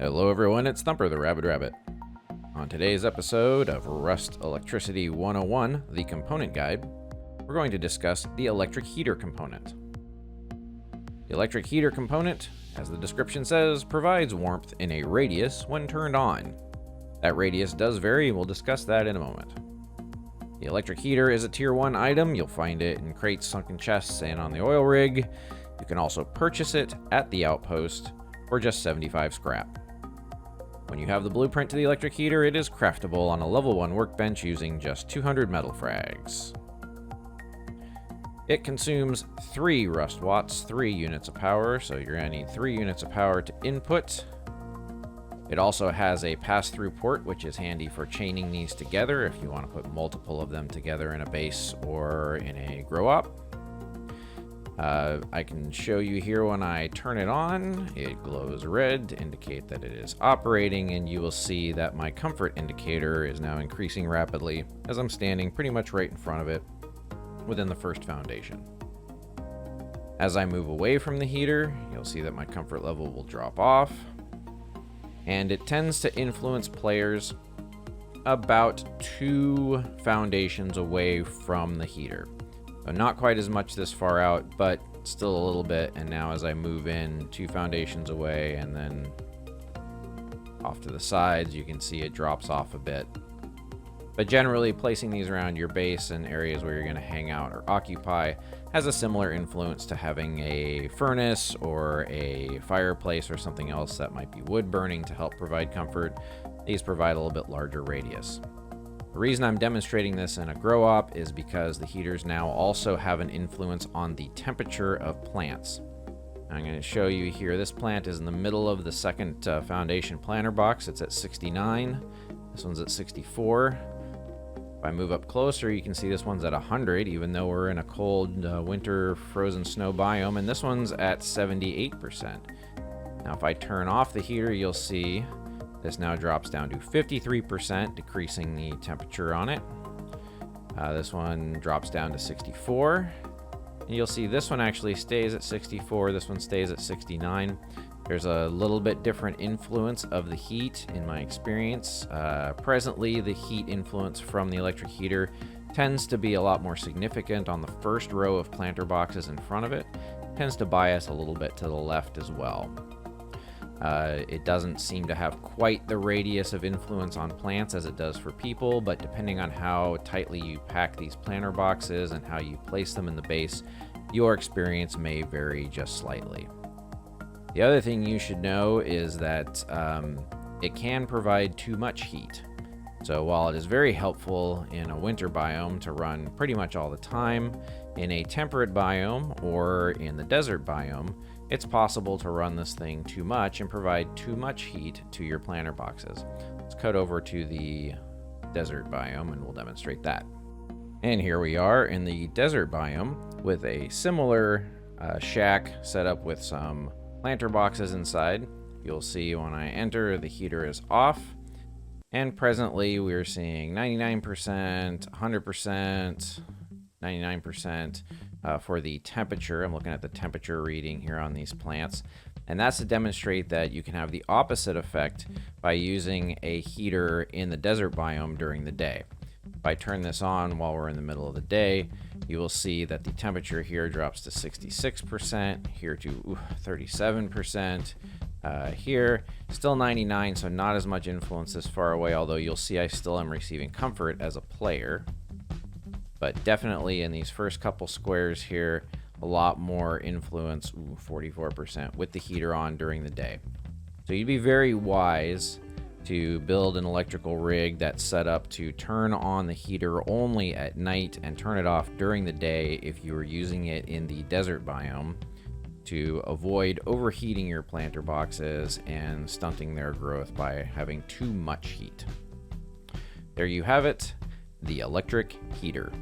Hello everyone, it's Thumper the Rabid Rabbit. On today's episode of Rust Electricity 101, the component guide, we're going to discuss the electric heater component. The electric heater component, as the description says, provides warmth in a radius when turned on. That radius does vary, we'll discuss that in a moment. The electric heater is a tier 1 item. You'll find it in crates, sunken chests, and on the oil rig. You can also purchase it at the outpost for just 75 scrap. When you have the blueprint to the electric heater, it is craftable on a level 1 workbench using just 200 metal frags. It consumes 3 rust watts, 3 units of power, so you're going to need 3 units of power to input. It also has a pass-through port, which is handy for chaining these together if you want to put multiple of them together in a base or in a grow-op. I can show you here when I turn it on. It glows red to indicate that it is operating, and you will see that my comfort indicator is now increasing rapidly as I'm standing pretty much right in front of it within the first foundation. As I move away from the heater, you'll see that my comfort level will drop off, and it tends to influence players about 2 foundations away from the heater. So not quite as much this far out, but still a little bit. And now as I move in 2 foundations away and then off to the sides, you can see it drops off a bit. But generally, placing these around your base and areas where you're going to hang out or occupy has a similar influence to having a furnace or a fireplace or something else that might be wood burning to help provide comfort. These provide a little bit larger radius. The reason I'm demonstrating this in a grow-op is because the heaters now also have an influence on the temperature of plants. I'm going to show you here, this plant is in the middle of the second foundation planter box. It's at 69. This one's at 64. If I move up closer, you can see this one's at 100, even though we're in a cold winter frozen snow biome, and this one's at 78%. Now if I turn off the heater, you'll see this now drops down to 53%, decreasing the temperature on it. This one drops down to 64. And you'll see this one actually stays at 64. This one stays at 69. There's a little bit different influence of the heat in my experience. Presently, the heat influence from the electric heater tends to be a lot more significant on the first row of planter boxes in front of it. Tends to bias a little bit to the left as well. It doesn't seem to have quite the radius of influence on plants as it does for people, but depending on how tightly you pack these planter boxes and how you place them in the base, your experience may vary just slightly. The other thing you should know is that it can provide too much heat. So while it is very helpful in a winter biome to run pretty much all the time, in a temperate biome or in the desert biome, it's possible to run this thing too much and provide too much heat to your planter boxes. Let's cut over to the desert biome and we'll demonstrate that. And here we are in the desert biome with a similar shack set up with some planter boxes inside. You'll see when I enter, the heater is off. And presently we're seeing 99%, 100%, 99% for the temperature. I'm looking at the temperature reading here on these plants. And that's to demonstrate that you can have the opposite effect by using a heater in the desert biome during the day. If I turn this on while we're in the middle of the day, you will see that the temperature here drops to 66%, here to 37%. Here, still 99, so not as much influence this far away, although you'll see I still am receiving comfort as a player. But definitely in these first couple squares here, a lot more influence, 44%, with the heater on during the day. So you'd be very wise to build an electrical rig that's set up to turn on the heater only at night and turn it off during the day if you were using it in the desert biome, to avoid overheating your planter boxes and stunting their growth by having too much heat. There you have it, the electric heater.